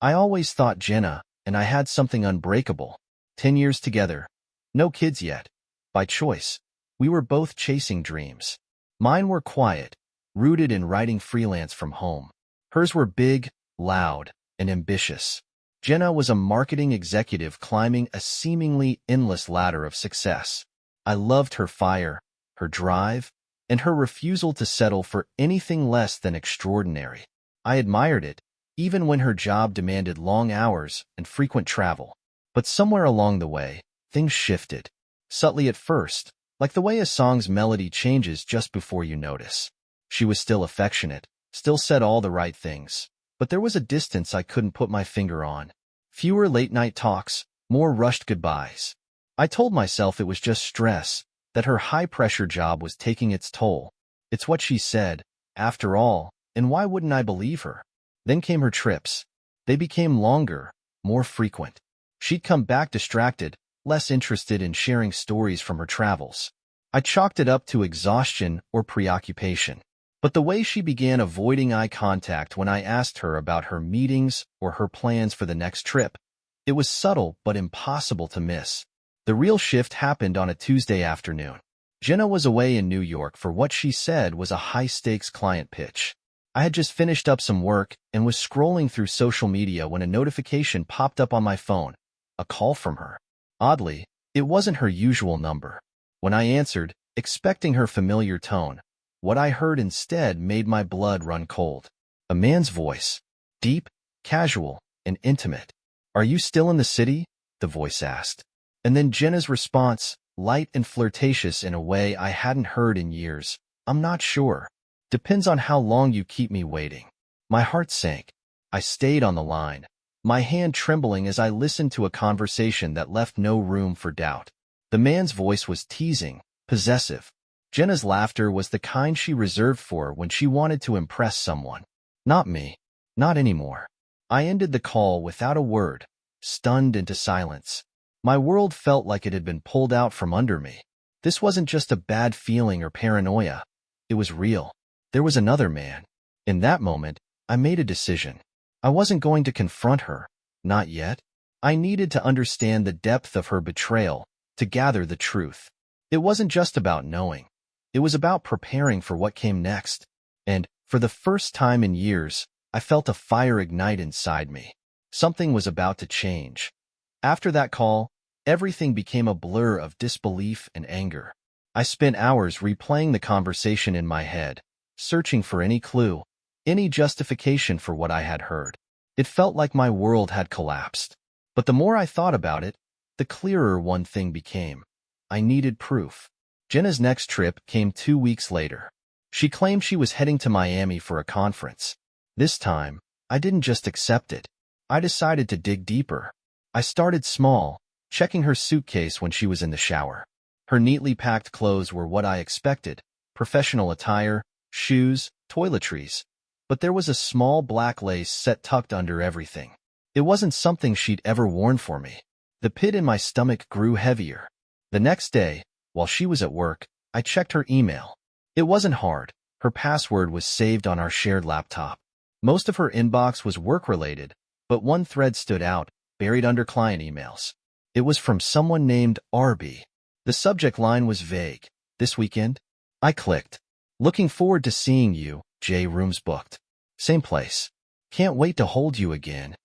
I always thought Jenna and I had something unbreakable. 10 years together. No kids yet. By choice. We were both chasing dreams. Mine were quiet, rooted in writing freelance from home. Hers were big, loud, and ambitious. Jenna was a marketing executive climbing a seemingly endless ladder of success. I loved her fire, her drive, and her refusal to settle for anything less than extraordinary. I admired it, even when her job demanded long hours and frequent travel. But somewhere along the way, things shifted. Subtly at first, like the way a song's melody changes just before you notice. She was still affectionate, still said all the right things, but there was a distance I couldn't put my finger on. Fewer late-night talks, more rushed goodbyes. I told myself it was just stress, that her high-pressure job was taking its toll. It's what she said, after all, and why wouldn't I believe her? Then came her trips. They became longer, more frequent. She'd come back distracted, less interested in sharing stories from her travels. I chalked it up to exhaustion or preoccupation. But the way she began avoiding eye contact when I asked her about her meetings or her plans for the next trip, it was subtle but impossible to miss. The real shift happened on a Tuesday afternoon. Jenna was away in New York for what she said was a high-stakes client pitch. I had just finished up some work and was scrolling through social media when a notification popped up on my phone, a call from her. Oddly, it wasn't her usual number. When I answered, expecting her familiar tone, what I heard instead made my blood run cold. A man's voice. Deep, casual, and intimate. "Are you still in the city?" the voice asked. And then Jenna's response, light and flirtatious in a way I hadn't heard in years. "I'm not sure. Depends on how long you keep me waiting." My heart sank. I stayed on the line, my hand trembling as I listened to a conversation that left no room for doubt. The man's voice was teasing, possessive. Jenna's laughter was the kind she reserved for when she wanted to impress someone. Not me. Not anymore. I ended the call without a word, stunned into silence. My world felt like it had been pulled out from under me. This wasn't just a bad feeling or paranoia. It was real. There was another man. In that moment, I made a decision. I wasn't going to confront her. Not yet. I needed to understand the depth of her betrayal, to gather the truth. It wasn't just about knowing. It was about preparing for what came next. And, for the first time in years, I felt a fire ignite inside me. Something was about to change. After that call, everything became a blur of disbelief and anger. I spent hours replaying the conversation in my head, searching for any clue, any justification for what I had heard. It felt like my world had collapsed. But the more I thought about it, the clearer one thing became. I needed proof. Jenna's next trip came 2 weeks later. She claimed she was heading to Miami for a conference. This time, I didn't just accept it. I decided to dig deeper. I started small, checking her suitcase when she was in the shower. Her neatly packed clothes were what I expected: professional attire, shoes, toiletries. But there was a small black lace set tucked under everything. It wasn't something she'd ever worn for me. The pit in my stomach grew heavier. The next day, while she was at work, I checked her email. It wasn't hard. Her password was saved on our shared laptop. Most of her inbox was work-related, but one thread stood out, buried under client emails. It was from someone named RB. The subject line was vague. "This weekend?" I clicked. "Looking forward to seeing you, J. Rooms booked. Same place. Can't wait to hold you again."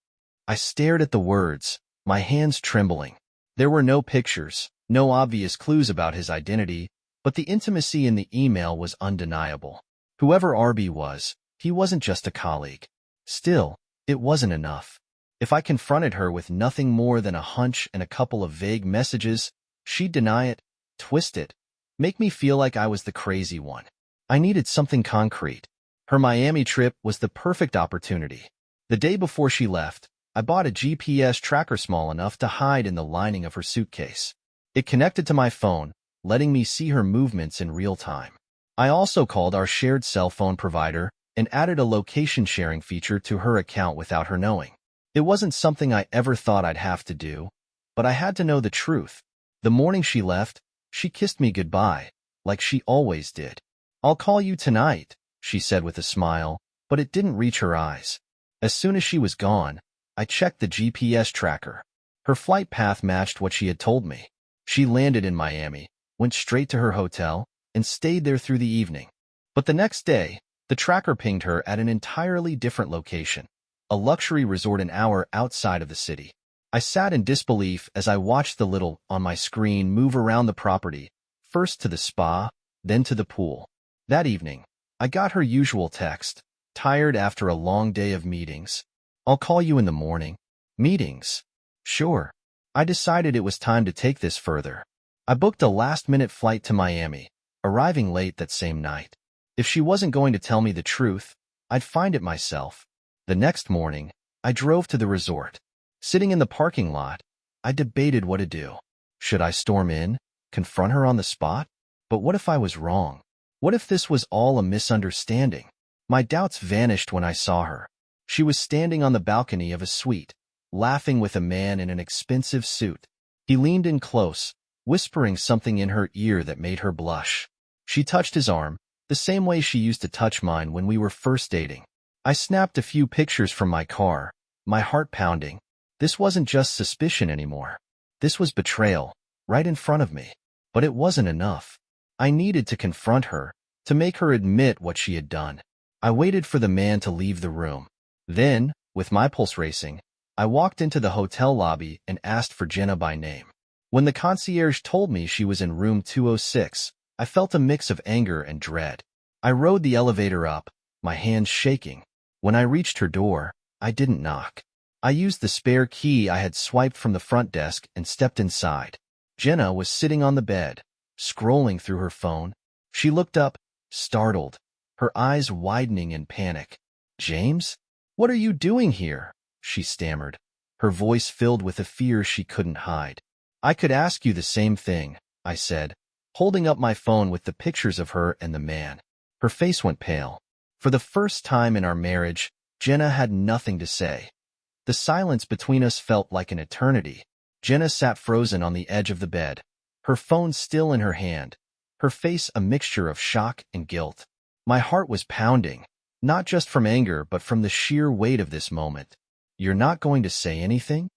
I stared at the words, my hands trembling. There were no pictures, no obvious clues about his identity, but the intimacy in the email was undeniable. Whoever RB was, he wasn't just a colleague. Still, it wasn't enough. If I confronted her with nothing more than a hunch and a couple of vague messages, she'd deny it, twist it, make me feel like I was the crazy one. I needed something concrete. Her Miami trip was the perfect opportunity. The day before she left, I bought a GPS tracker small enough to hide in the lining of her suitcase. It connected to my phone, letting me see her movements in real time. I also called our shared cell phone provider and added a location sharing feature to her account without her knowing. It wasn't something I ever thought I'd have to do, but I had to know the truth. The morning she left, she kissed me goodbye, like she always did. "I'll call you tonight," she said with a smile, but it didn't reach her eyes. As soon as she was gone, I checked the GPS tracker. Her flight path matched what she had told me. She landed in Miami, went straight to her hotel, and stayed there through the evening. But the next day, the tracker pinged her at an entirely different location, a luxury resort an hour outside of the city. I sat in disbelief as I watched the little on my screen move around the property, first to the spa, then to the pool. That evening, I got her usual text, tired after a long day of meetings. I'll call you in the morning. Meetings? Sure. I decided it was time to take this further. I booked a last-minute flight to Miami, arriving late that same night. If she wasn't going to tell me the truth, I'd find it myself. The next morning, I drove to the resort. Sitting in the parking lot, I debated what to do. Should I storm in, confront her on the spot? But what if I was wrong? What if this was all a misunderstanding? My doubts vanished when I saw her. She was standing on the balcony of a suite, laughing with a man in an expensive suit. He leaned in close, whispering something in her ear that made her blush. She touched his arm, the same way she used to touch mine when we were first dating. I snapped a few pictures from my car, my heart pounding. This wasn't just suspicion anymore. This was betrayal, right in front of me. But it wasn't enough. I needed to confront her, to make her admit what she had done. I waited for the man to leave the room. Then, with my pulse racing, I walked into the hotel lobby and asked for Jenna by name. When the concierge told me she was in room 206, I felt a mix of anger and dread. I rode the elevator up, my hands shaking. When I reached her door, I didn't knock. I used the spare key I had swiped from the front desk and stepped inside. Jenna was sitting on the bed, scrolling through her phone. She looked up, startled, her eyes widening in panic. "James? What are you doing here?" she stammered, her voice filled with a fear she couldn't hide. "I could ask you the same thing," I said, holding up my phone with the pictures of her and the man. Her face went pale. For the first time in our marriage, Jenna had nothing to say. The silence between us felt like an eternity. Jenna sat frozen on the edge of the bed, her phone still in her hand, her face a mixture of shock and guilt. My heart was pounding, not just from anger but from the sheer weight of this moment. "You're not going to say anything?"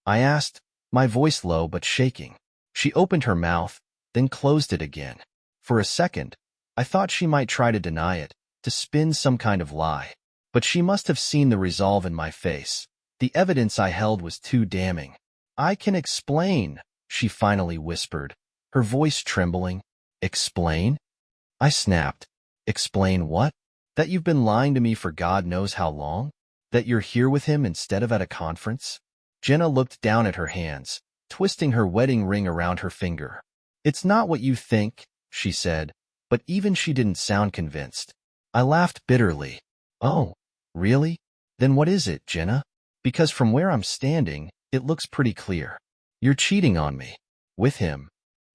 I asked, my voice low but shaking. She opened her mouth, then closed it again. For a second, I thought she might try to deny it, to spin some kind of lie. But she must have seen the resolve in my face. The evidence I held was too damning. "I can explain," she finally whispered, her voice trembling. "Explain?" I snapped. "Explain what? That you've been lying to me for God knows how long? That you're here with him instead of at a conference?" Jenna looked down at her hands, twisting her wedding ring around her finger. "It's not what you think," she said, but even she didn't sound convinced. I laughed bitterly. "Oh, really? Then what is it, Jenna? Because from where I'm standing, it looks pretty clear. You're cheating on me. With him."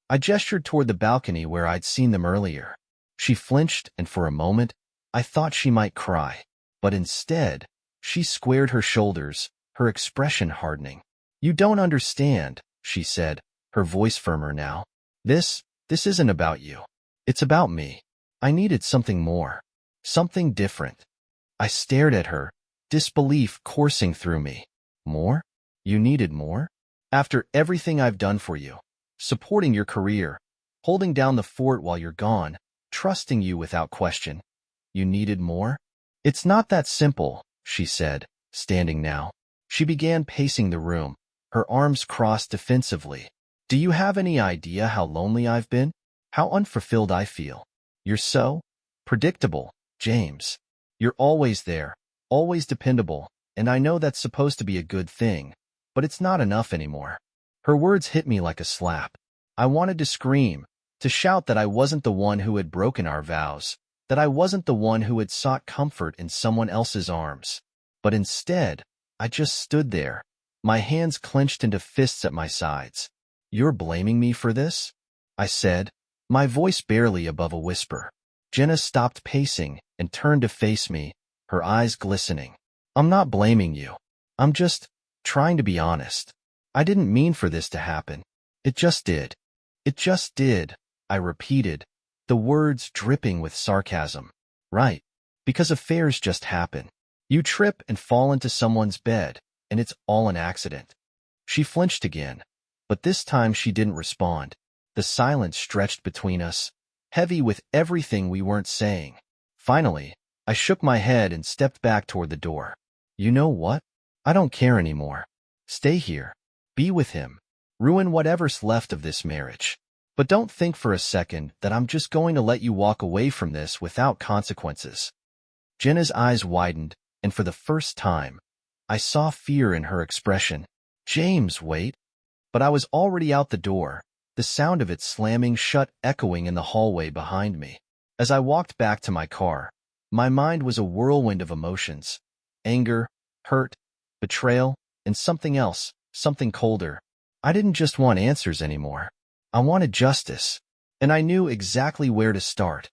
I gestured toward the balcony where I'd seen them earlier. She flinched, and for a moment, I thought she might cry. But instead, she squared her shoulders, her expression hardening. "You don't understand," she said, her voice firmer now. This isn't about you. It's about me. I needed something more. Something different." I stared at her, disbelief coursing through me. "More? You needed more? After everything I've done for you, supporting your career, holding down the fort while you're gone, trusting you without question, you needed more?" "It's not that simple," she said, standing now. She began pacing the room, her arms crossed defensively. "Do you have any idea how lonely I've been? How unfulfilled I feel? You're so predictable, James. You're always there, always dependable, and I know that's supposed to be a good thing, but it's not enough anymore." Her words hit me like a slap. I wanted to scream, to shout that I wasn't the one who had broken our vows, that I wasn't the one who had sought comfort in someone else's arms. But instead, I just stood there, my hands clenched into fists at my sides. "You're blaming me for this?" I said, my voice barely above a whisper. Jenna stopped pacing and turned to face me, her eyes glistening. "I'm not blaming you. I'm just trying to be honest. I didn't mean for this to happen. It just did. It just did," I repeated, the words dripping with sarcasm. "Right. Because affairs just happen. You trip and fall into someone's bed. and it's all an accident." She flinched again, but this time she didn't respond. The silence stretched between us, heavy with everything we weren't saying. Finally, I shook my head and stepped back toward the door. "You know what? I don't care anymore. Stay here. Be with him. Ruin whatever's left of this marriage. But don't think for a second that I'm just going to let you walk away from this without consequences." Jenna's eyes widened, and for the first time, I saw fear in her expression. "James, wait." But I was already out the door, the sound of it slamming shut echoing in the hallway behind me. As I walked back to my car, my mind was a whirlwind of emotions: anger, hurt, betrayal, and something else, something colder. I didn't just want answers anymore. I wanted justice, and I knew exactly where to start.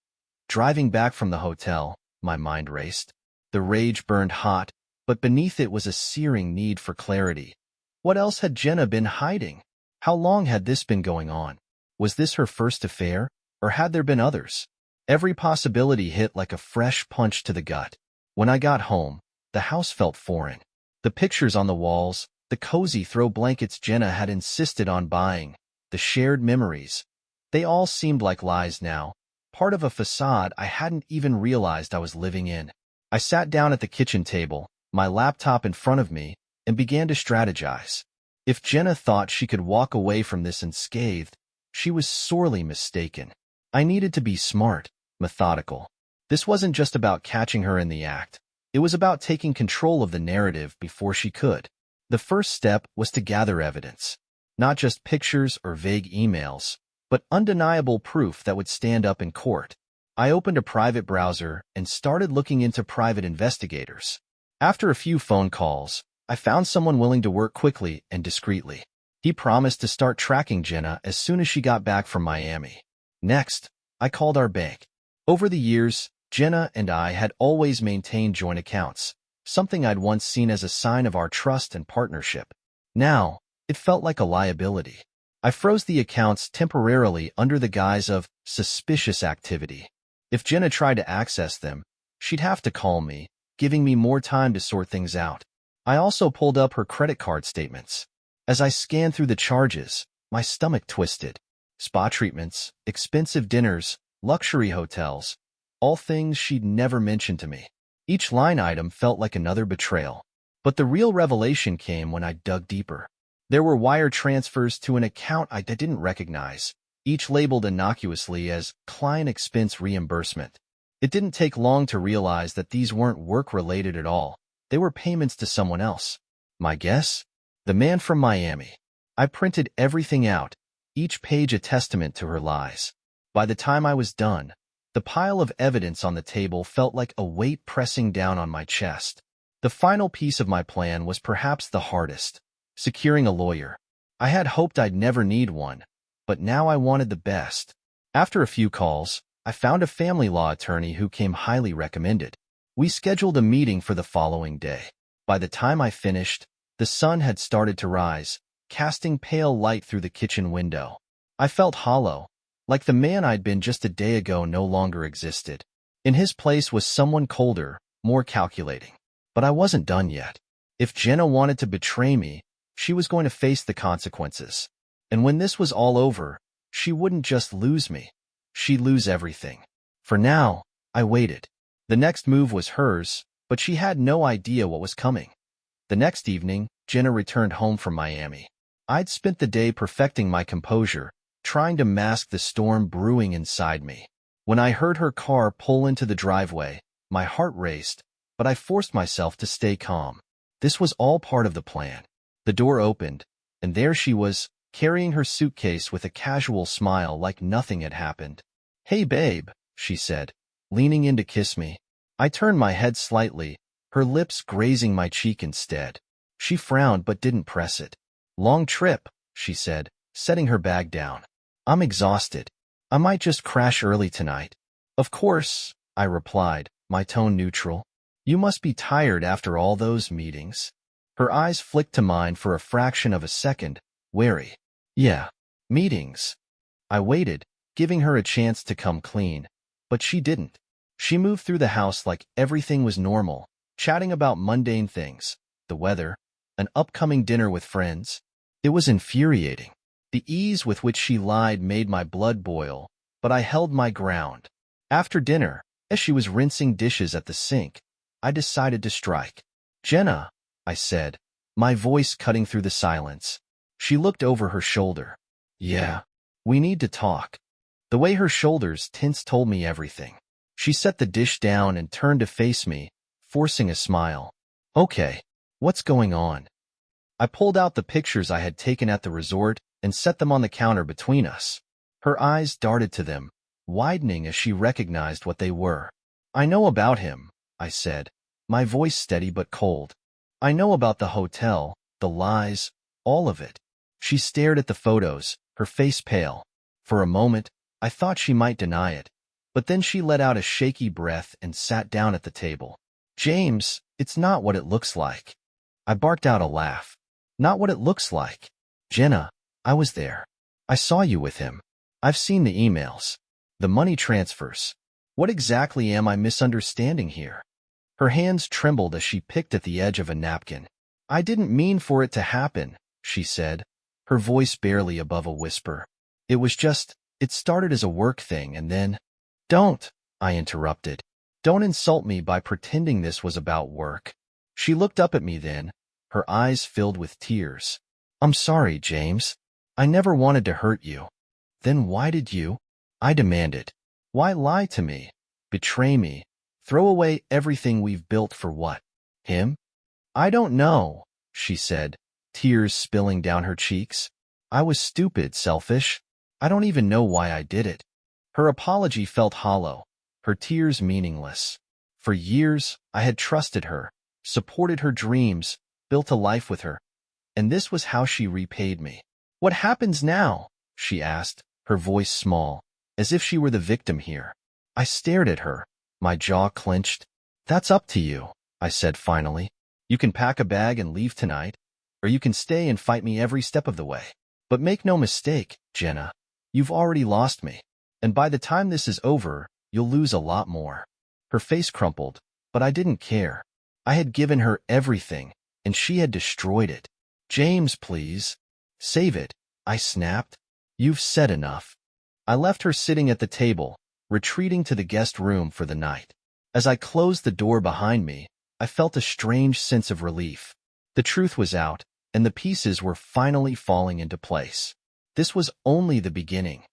Driving back from the hotel, my mind raced. The rage burned hot, but beneath it was a searing need for clarity. What else had Jenna been hiding? How long had this been going on? Was this her first affair, or had there been others? Every possibility hit like a fresh punch to the gut. When I got home, the house felt foreign. The pictures on the walls, the cozy throw blankets Jenna had insisted on buying, the shared memories, they all seemed like lies now, part of a facade I hadn't even realized I was living in. I sat down at the kitchen table, my laptop in front of me, and began to strategize. If Jenna thought she could walk away from this unscathed, she was sorely mistaken. I needed to be smart, methodical. This wasn't just about catching her in the act. It was about taking control of the narrative before she could. The first step was to gather evidence. Not just pictures or vague emails, but undeniable proof that would stand up in court. I opened a private browser and started looking into private investigators. After a few phone calls, I found someone willing to work quickly and discreetly. He promised to start tracking Jenna as soon as she got back from Miami. Next, I called our bank. Over the years, Jenna and I had always maintained joint accounts, something I'd once seen as a sign of our trust and partnership. Now, it felt like a liability. I froze the accounts temporarily under the guise of suspicious activity. If Jenna tried to access them, she'd have to call me, giving me more time to sort things out. I also pulled up her credit card statements. As I scanned through the charges, my stomach twisted. Spa treatments, expensive dinners, luxury hotels, all things she'd never mentioned to me. Each line item felt like another betrayal. But the real revelation came when I dug deeper. There were wire transfers to an account I didn't recognize, each labeled innocuously as client expense reimbursement. It didn't take long to realize that these weren't work-related at all. They were payments to someone else. My guess? The man from Miami. I printed everything out, each page a testament to her lies. By the time I was done, the pile of evidence on the table felt like a weight pressing down on my chest. The final piece of my plan was perhaps the hardest: securing a lawyer. I had hoped I'd never need one, but now I wanted the best. After a few calls, I found a family law attorney who came highly recommended. We scheduled a meeting for the following day. By the time I finished, the sun had started to rise, casting pale light through the kitchen window. I felt hollow, like the man I'd been just a day ago no longer existed. In his place was someone colder, more calculating. But I wasn't done yet. If Jenna wanted to betray me, she was going to face the consequences. And when this was all over, she wouldn't just lose me. She'd lose everything. For now, I waited. The next move was hers, but she had no idea what was coming. The next evening, Jenna returned home from Miami. I'd spent the day perfecting my composure, trying to mask the storm brewing inside me. When I heard her car pull into the driveway, my heart raced, but I forced myself to stay calm. This was all part of the plan. The door opened, and there she was, carrying her suitcase with a casual smile like nothing had happened. "Hey, babe," she said, leaning in to kiss me. I turned my head slightly, her lips grazing my cheek instead. She frowned but didn't press it. "Long trip," she said, setting her bag down. "I'm exhausted. I might just crash early tonight." "Of course," I replied, my tone neutral. "You must be tired after all those meetings." Her eyes flicked to mine for a fraction of a second, wary. "Yeah, meetings." I waited, giving her a chance to come clean, but she didn't. She moved through the house like everything was normal, chatting about mundane things: the weather, an upcoming dinner with friends. It was infuriating. The ease with which she lied made my blood boil, but I held my ground. After dinner, as she was rinsing dishes at the sink, I decided to strike. "Jenna," I said, my voice cutting through the silence. She looked over her shoulder. "Yeah, we need to talk." The way her shoulders tensed told me everything. She set the dish down and turned to face me, forcing a smile. "Okay, what's going on?" I pulled out the pictures I had taken at the resort and set them on the counter between us. Her eyes darted to them, widening as she recognized what they were. "I know about him," I said, my voice steady but cold. "I know about the hotel, the lies, all of it." She stared at the photos, her face pale. For a moment, I thought she might deny it, but then she let out a shaky breath and sat down at the table. "James, it's not what it looks like." I barked out a laugh. "Not what it looks like. Jenna, I was there. I saw you with him. I've seen the emails. The money transfers. What exactly am I misunderstanding here?" Her hands trembled as she picked at the edge of a napkin. "I didn't mean for it to happen," she said, her voice barely above a whisper. It started as a work thing and then—" "Don't," I interrupted. "Don't insult me by pretending this was about work." She looked up at me then, her eyes filled with tears. "I'm sorry, James. I never wanted to hurt you." "Then why did you?" I demanded. "Why lie to me? Betray me? Throw away everything we've built for what? Him?" "I don't know," she said, tears spilling down her cheeks. "I was stupid, selfish. I don't even know why I did it." Her apology felt hollow, her tears meaningless. For years, I had trusted her, supported her dreams, built a life with her, and this was how she repaid me. "What happens now?" she asked, her voice small, as if she were the victim here. I stared at her, my jaw clenched. "That's up to you," I said finally. "You can pack a bag and leave tonight, or you can stay and fight me every step of the way. But make no mistake, Jenna, you've already lost me, and by the time this is over, you'll lose a lot more." Her face crumpled, but I didn't care. I had given her everything, and she had destroyed it. "James, please. Save it," I snapped. "You've said enough." I left her sitting at the table, retreating to the guest room for the night. As I closed the door behind me, I felt a strange sense of relief. The truth was out, and the pieces were finally falling into place. This was only the beginning.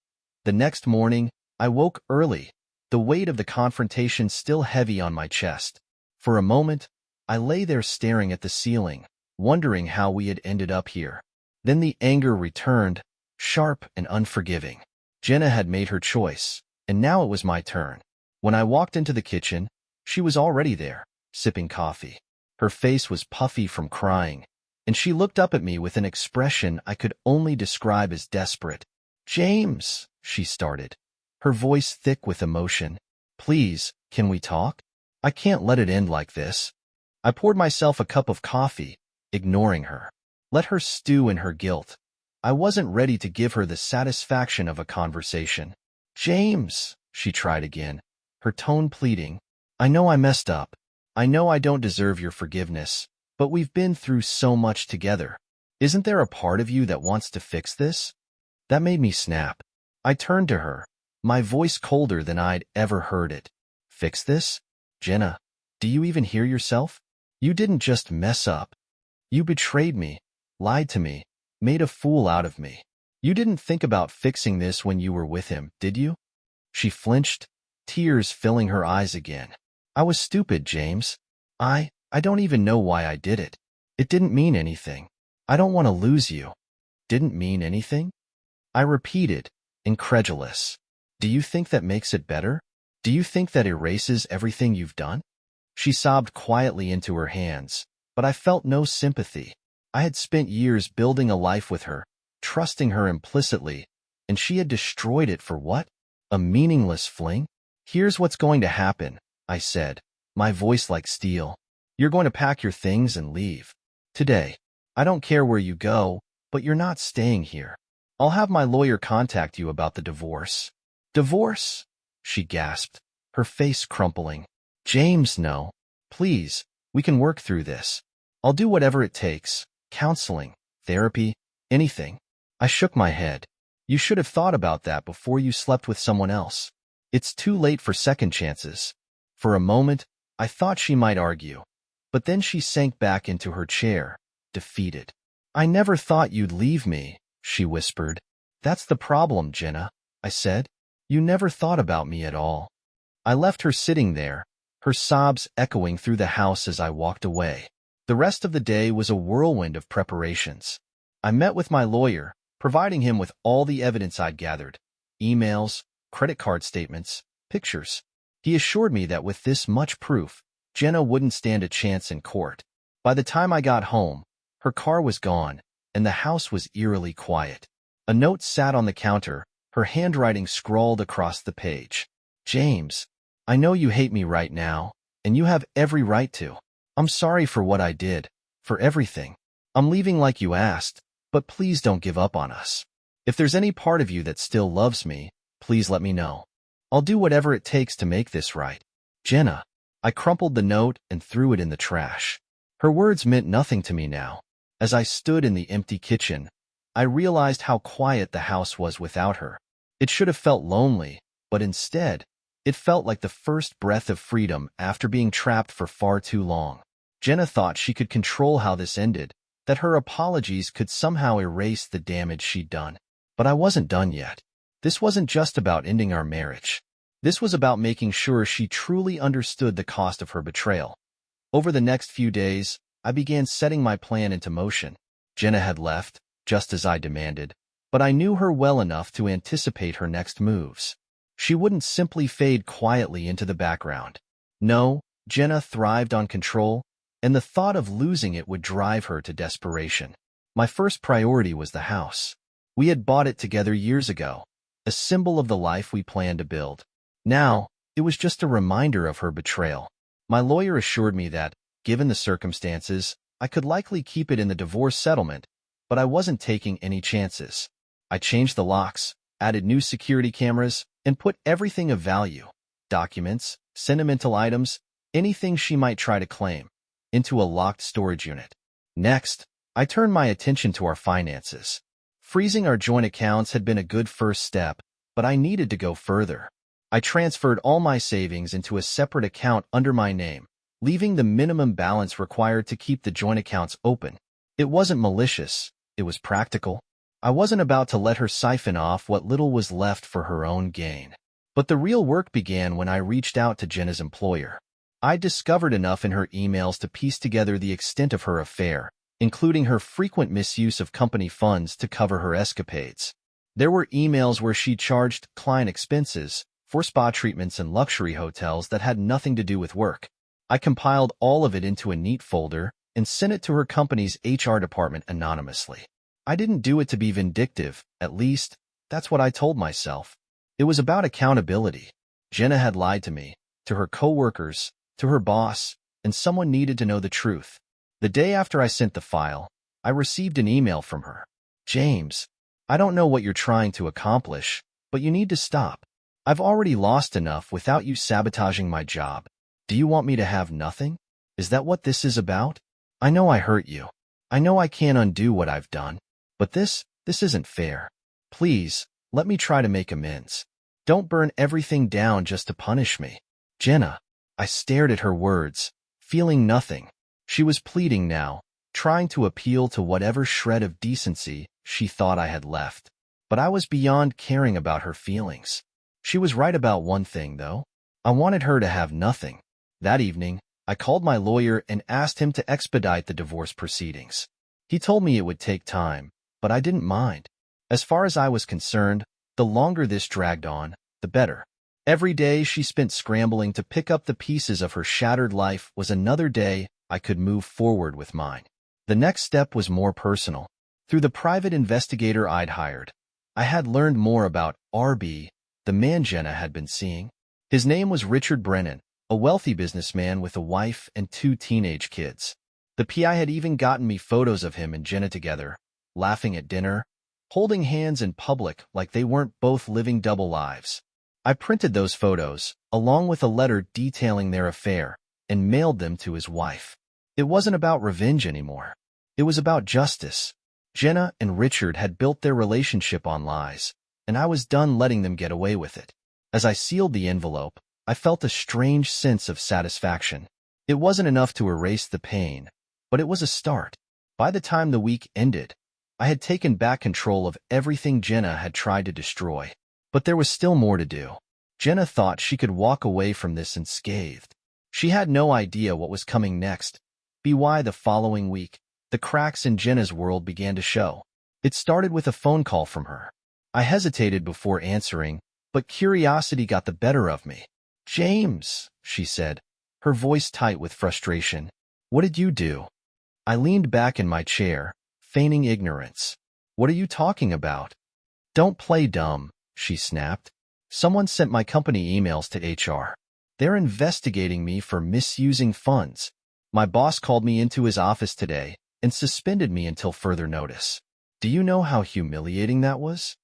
The next morning, I woke early, the weight of the confrontation still heavy on my chest. For a moment, I lay there staring at the ceiling, wondering how we had ended up here. Then the anger returned, sharp and unforgiving. Jenna had made her choice, and now it was my turn. When I walked into the kitchen, she was already there, sipping coffee. Her face was puffy from crying, and she looked up at me with an expression I could only describe as desperate. "James," she started, her voice thick with emotion. "Please, can we talk? I can't let it end like this." I poured myself a cup of coffee, ignoring her. Let her stew in her guilt. I wasn't ready to give her the satisfaction of a conversation. "James," she tried again, her tone pleading. "I know I messed up. I know I don't deserve your forgiveness, but we've been through so much together. Isn't there a part of you that wants to fix this?" That made me snap. I turned to her, my voice colder than I'd ever heard it. "Fix this? Jenna, do you even hear yourself? You didn't just mess up. You betrayed me, lied to me, made a fool out of me. You didn't think about fixing this when you were with him, did you?" She flinched, tears filling her eyes again. "I was stupid, James. I don't even know why I did it. It didn't mean anything. I don't want to lose you." "Didn't mean anything?" I repeated, incredulous. "Do you think that makes it better? Do you think that erases everything you've done?" She sobbed quietly into her hands, but I felt no sympathy. I had spent years building a life with her, trusting her implicitly, and she had destroyed it for what? A meaningless fling? "Here's what's going to happen," I said, my voice like steel. "You're going to pack your things and leave. Today. I don't care where you go, but you're not staying here. I'll have my lawyer contact you about the divorce." "Divorce?" she gasped, her face crumpling. "James, no. Please, we can work through this. I'll do whatever it takes. Counseling, therapy, anything. I shook my head. You should have thought about that before you slept with someone else. It's too late for second chances. For a moment, I thought she might argue, but then she sank back into her chair, defeated. I never thought you'd leave me, she whispered. That's the problem, Jenna, I said. You never thought about me at all. I left her sitting there, her sobs echoing through the house as I walked away. The rest of the day was a whirlwind of preparations. I met with my lawyer, providing him with all the evidence I'd gathered, emails, credit card statements, pictures. He assured me that with this much proof, Jenna wouldn't stand a chance in court. By the time I got home, her car was gone, and the house was eerily quiet. A note sat on the counter, her handwriting scrawled across the page. James, I know you hate me right now, and you have every right to. I'm sorry for what I did, for everything. I'm leaving like you asked, but please don't give up on us. If there's any part of you that still loves me, please let me know. I'll do whatever it takes to make this right. Jenna. I crumpled the note and threw it in the trash. Her words meant nothing to me now. As I stood in the empty kitchen, I realized how quiet the house was without her. It should have felt lonely, but instead, it felt like the first breath of freedom after being trapped for far too long. Jenna thought she could control how this ended, that her apologies could somehow erase the damage she'd done. But I wasn't done yet. This wasn't just about ending our marriage. This was about making sure she truly understood the cost of her betrayal. Over the next few days, I began setting my plan into motion. Jenna had left, just as I demanded, but I knew her well enough to anticipate her next moves. She wouldn't simply fade quietly into the background. No, Jenna thrived on control, and the thought of losing it would drive her to desperation. My first priority was the house. We had bought it together years ago, a symbol of the life we planned to build. Now, it was just a reminder of her betrayal. My lawyer assured me that, given the circumstances, I could likely keep it in the divorce settlement, but I wasn't taking any chances. I changed the locks, added new security cameras, and put everything of value, documents, sentimental items, anything she might try to claim, into a locked storage unit. Next, I turned my attention to our finances. Freezing our joint accounts had been a good first step, but I needed to go further. I transferred all my savings into a separate account under my name, leaving the minimum balance required to keep the joint accounts open. It wasn't malicious, it was practical. I wasn't about to let her siphon off what little was left for her own gain. But the real work began when I reached out to Jenna's employer. I discovered enough in her emails to piece together the extent of her affair, including her frequent misuse of company funds to cover her escapades. There were emails where she charged client expenses for spa treatments and luxury hotels that had nothing to do with work. I compiled all of it into a neat folder and sent it to her company's HR department anonymously. I didn't do it to be vindictive, at least, that's what I told myself. It was about accountability. Jenna had lied to me, to her coworkers, to her boss, and someone needed to know the truth. The day after I sent the file, I received an email from her. James, I don't know what you're trying to accomplish, but you need to stop. I've already lost enough without you sabotaging my job. Do you want me to have nothing? Is that what this is about? I know I hurt you. I know I can't undo what I've done. But this isn't fair. Please, let me try to make amends. Don't burn everything down just to punish me. Jenna. I stared at her words, feeling nothing. She was pleading now, trying to appeal to whatever shred of decency she thought I had left. But I was beyond caring about her feelings. She was right about one thing, though. I wanted her to have nothing. That evening, I called my lawyer and asked him to expedite the divorce proceedings. He told me it would take time, but I didn't mind. As far as I was concerned, the longer this dragged on, the better. Every day she spent scrambling to pick up the pieces of her shattered life was another day I could move forward with mine. The next step was more personal. Through the private investigator I'd hired, I had learned more about R.B., the man Jenna had been seeing. His name was Richard Brennan, a wealthy businessman with a wife and 2 teenage kids. The PI had even gotten me photos of him and Jenna together, laughing at dinner, holding hands in public like they weren't both living double lives. I printed those photos, along with a letter detailing their affair, and mailed them to his wife. It wasn't about revenge anymore. It was about justice. Jenna and Richard had built their relationship on lies, and I was done letting them get away with it. As I sealed the envelope, I felt a strange sense of satisfaction. It wasn't enough to erase the pain, but it was a start. By the time the week ended, I had taken back control of everything Jenna had tried to destroy. But there was still more to do. Jenna thought she could walk away from this unscathed. She had no idea what was coming next. The following week, the cracks in Jenna's world began to show. It started with a phone call from her. I hesitated before answering, but curiosity got the better of me. "James," she said, her voice tight with frustration. "What did you do?" I leaned back in my chair, feigning ignorance. "What are you talking about?" "Don't play dumb," she snapped. "Someone sent my company emails to HR. They're investigating me for misusing funds. My boss called me into his office today and suspended me until further notice. Do you know how humiliating that was?"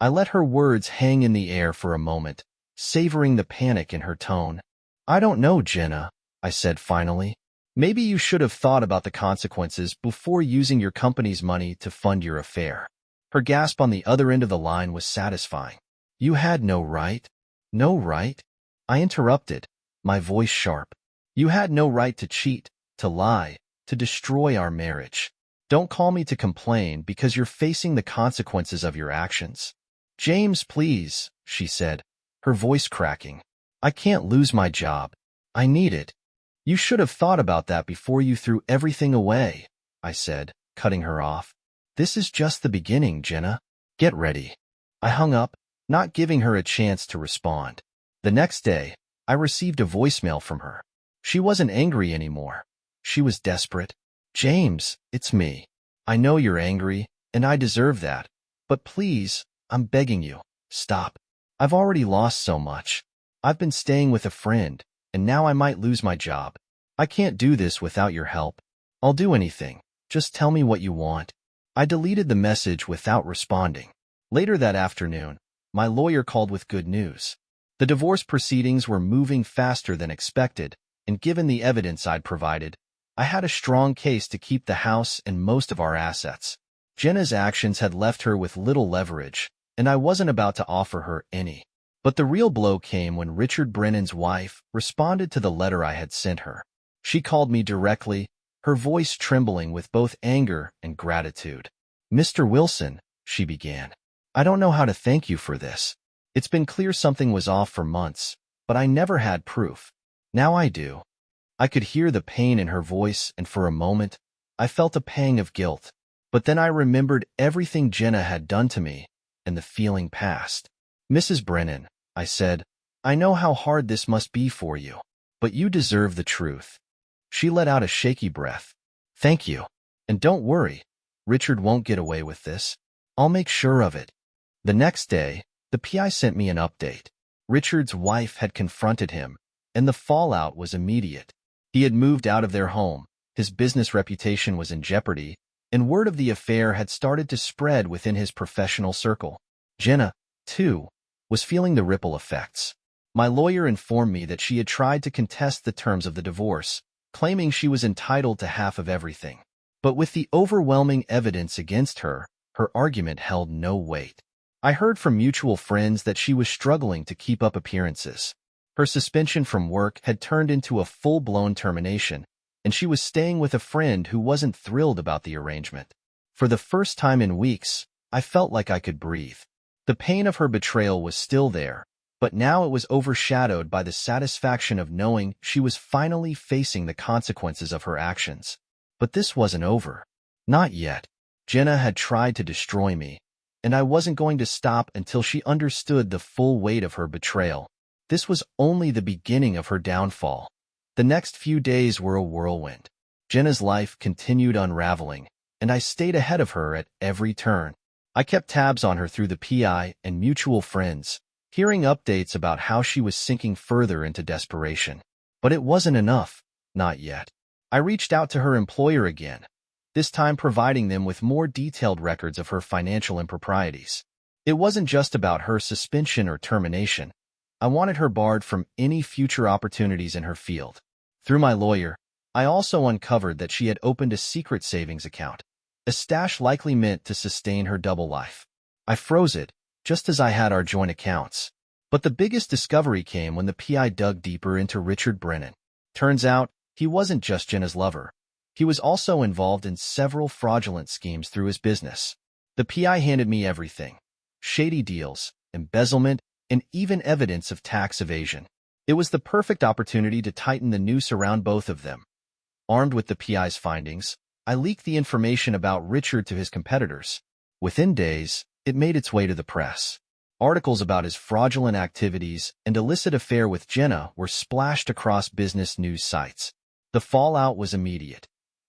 I let her words hang in the air for a moment, savoring the panic in her tone. "I don't know, Jenna," I said finally. "Maybe you should have thought about the consequences before using your company's money to fund your affair." Her gasp on the other end of the line was satisfying. "You had no right." "No right?" I interrupted, my voice sharp. "You had no right to cheat, to lie, to destroy our marriage. Don't call me to complain because you're facing the consequences of your actions." "James, please," she said, her voice cracking. "I can't lose my job. I need it." "You should have thought about that before you threw everything away," I said, cutting her off. "This is just the beginning, Jenna. Get ready." I hung up, not giving her a chance to respond. The next day, I received a voicemail from her. She wasn't angry anymore. She was desperate. "James, it's me. I know you're angry, and I deserve that. But please, I'm begging you, stop. I've already lost so much. I've been staying with a friend, and now I might lose my job. I can't do this without your help. I'll do anything. Just tell me what you want." I deleted the message without responding. Later that afternoon, my lawyer called with good news. The divorce proceedings were moving faster than expected, and given the evidence I'd provided, I had a strong case to keep the house and most of our assets. Jenna's actions had left her with little leverage, and I wasn't about to offer her any. But the real blow came when Richard Brennan's wife responded to the letter I had sent her. She called me directly, her voice trembling with both anger and gratitude. "Mr. Wilson," she began, "I don't know how to thank you for this. It's been clear something was off for months, but I never had proof. Now I do." I could hear the pain in her voice, and for a moment, I felt a pang of guilt. But then I remembered everything Jenna had done to me, and the feeling passed. "Mrs. Brennan," I said, "I know how hard this must be for you, but you deserve the truth." She let out a shaky breath. "Thank you. And don't worry, Richard won't get away with this. I'll make sure of it." The next day, the PI sent me an update. Richard's wife had confronted him, and the fallout was immediate. He had moved out of their home, his business reputation was in jeopardy, and word of the affair had started to spread within his professional circle. Jenna, too, was feeling the ripple effects. My lawyer informed me that she had tried to contest the terms of the divorce, claiming she was entitled to half of everything. But with the overwhelming evidence against her, her argument held no weight. I heard from mutual friends that she was struggling to keep up appearances. Her suspension from work had turned into a full-blown termination, and she was staying with a friend who wasn't thrilled about the arrangement. For the first time in weeks, I felt like I could breathe. The pain of her betrayal was still there, but now it was overshadowed by the satisfaction of knowing she was finally facing the consequences of her actions. But this wasn't over. Not yet. Jenna had tried to destroy me, and I wasn't going to stop until she understood the full weight of her betrayal. This was only the beginning of her downfall. The next few days were a whirlwind. Jenna's life continued unraveling, and I stayed ahead of her at every turn. I kept tabs on her through the PI and mutual friends, hearing updates about how she was sinking further into desperation. But it wasn't enough. Not yet. I reached out to her employer again, this time providing them with more detailed records of her financial improprieties. It wasn't just about her suspension or termination. I wanted her barred from any future opportunities in her field. Through my lawyer, I also uncovered that she had opened a secret savings account, a stash likely meant to sustain her double life. I froze it, just as I had our joint accounts. But the biggest discovery came when the PI dug deeper into Richard Brennan. Turns out, he wasn't just Jenna's lover. He was also involved in several fraudulent schemes through his business. The PI handed me everything: shady deals, embezzlement, and even evidence of tax evasion. It was the perfect opportunity to tighten the noose around both of them. Armed with the PI's findings, I leaked the information about Richard to his competitors. Within days, it made its way to the press. Articles about his fraudulent activities and illicit affair with Jenna were splashed across business news sites. The fallout was immediate.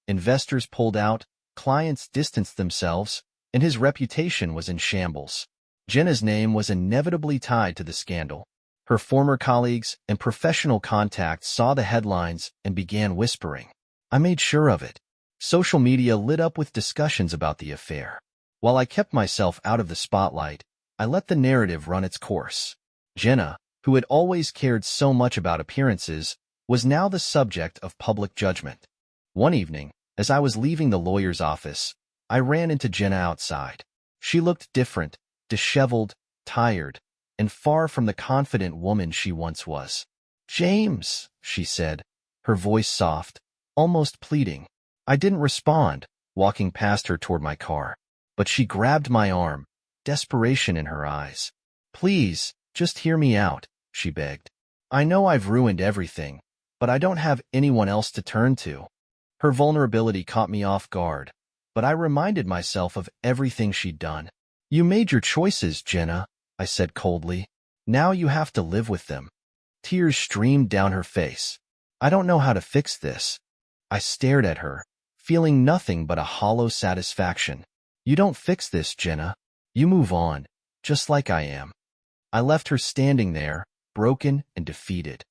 Investors pulled out, clients distanced themselves, and his reputation was in shambles. Jenna's name was inevitably tied to the scandal. Her former colleagues and professional contacts saw the headlines and began whispering. I made sure of it. Social media lit up with discussions about the affair. While I kept myself out of the spotlight, I let the narrative run its course. Jenna, who had always cared so much about appearances, was now the subject of public judgment. One evening, as I was leaving the lawyer's office, I ran into Jenna outside. She looked different, disheveled, tired, and far from the confident woman she once was. "James," she said, her voice soft, almost pleading. I didn't respond, walking past her toward my car. But she grabbed my arm, desperation in her eyes. "Please, just hear me out," she begged. "I know I've ruined everything, but I don't have anyone else to turn to." Her vulnerability caught me off guard, but I reminded myself of everything she'd done. "You made your choices, Jenna," I said coldly. "Now you have to live with them." Tears streamed down her face. "I don't know how to fix this." I stared at her, feeling nothing but a hollow satisfaction. "You don't fix this, Jenna. You move on, just like I am." I left her standing there, broken and defeated.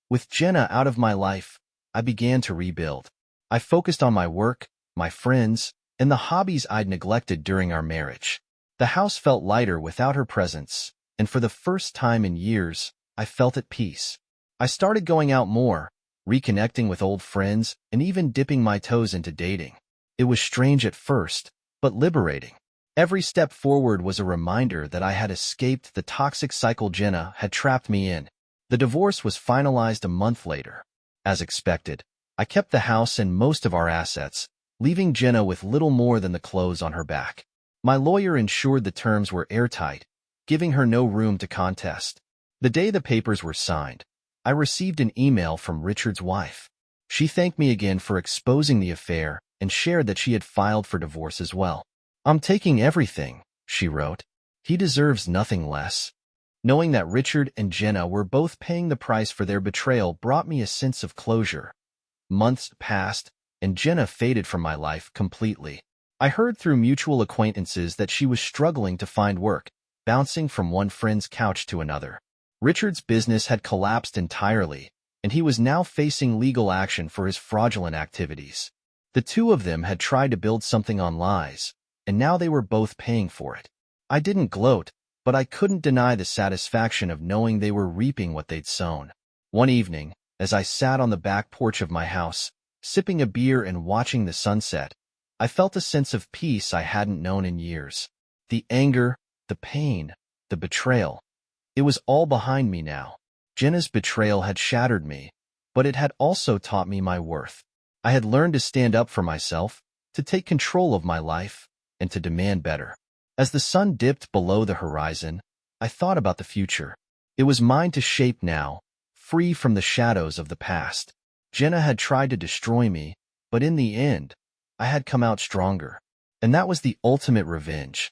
With Jenna out of my life, I began to rebuild. I focused on my work, my friends, and the hobbies I'd neglected during our marriage. The house felt lighter without her presence, and for the first time in years, I felt at peace. I started going out more, reconnecting with old friends, and even dipping my toes into dating. It was strange at first, but liberating. Every step forward was a reminder that I had escaped the toxic cycle Jenna had trapped me in. The divorce was finalized a month later. As expected, I kept the house and most of our assets, leaving Jenna with little more than the clothes on her back. My lawyer ensured the terms were airtight, giving her no room to contest. The day the papers were signed, I received an email from Richard's wife. She thanked me again for exposing the affair and shared that she had filed for divorce as well. "I'm taking everything," she wrote. "He deserves nothing less." Knowing that Richard and Jenna were both paying the price for their betrayal brought me a sense of closure. Months passed, and Jenna faded from my life completely. I heard through mutual acquaintances that she was struggling to find work, bouncing from one friend's couch to another. Richard's business had collapsed entirely, and he was now facing legal action for his fraudulent activities. The two of them had tried to build something on lies, and now they were both paying for it. I didn't gloat, but I couldn't deny the satisfaction of knowing they were reaping what they'd sown. One evening, as I sat on the back porch of my house, sipping a beer and watching the sunset, I felt a sense of peace I hadn't known in years. The anger, the pain, the betrayal. It was all behind me now. Jenna's betrayal had shattered me, but it had also taught me my worth. I had learned to stand up for myself, to take control of my life, and to demand better. As the sun dipped below the horizon, I thought about the future. It was mine to shape now, free from the shadows of the past. Jenna had tried to destroy me, but in the end, I had come out stronger. And that was the ultimate revenge.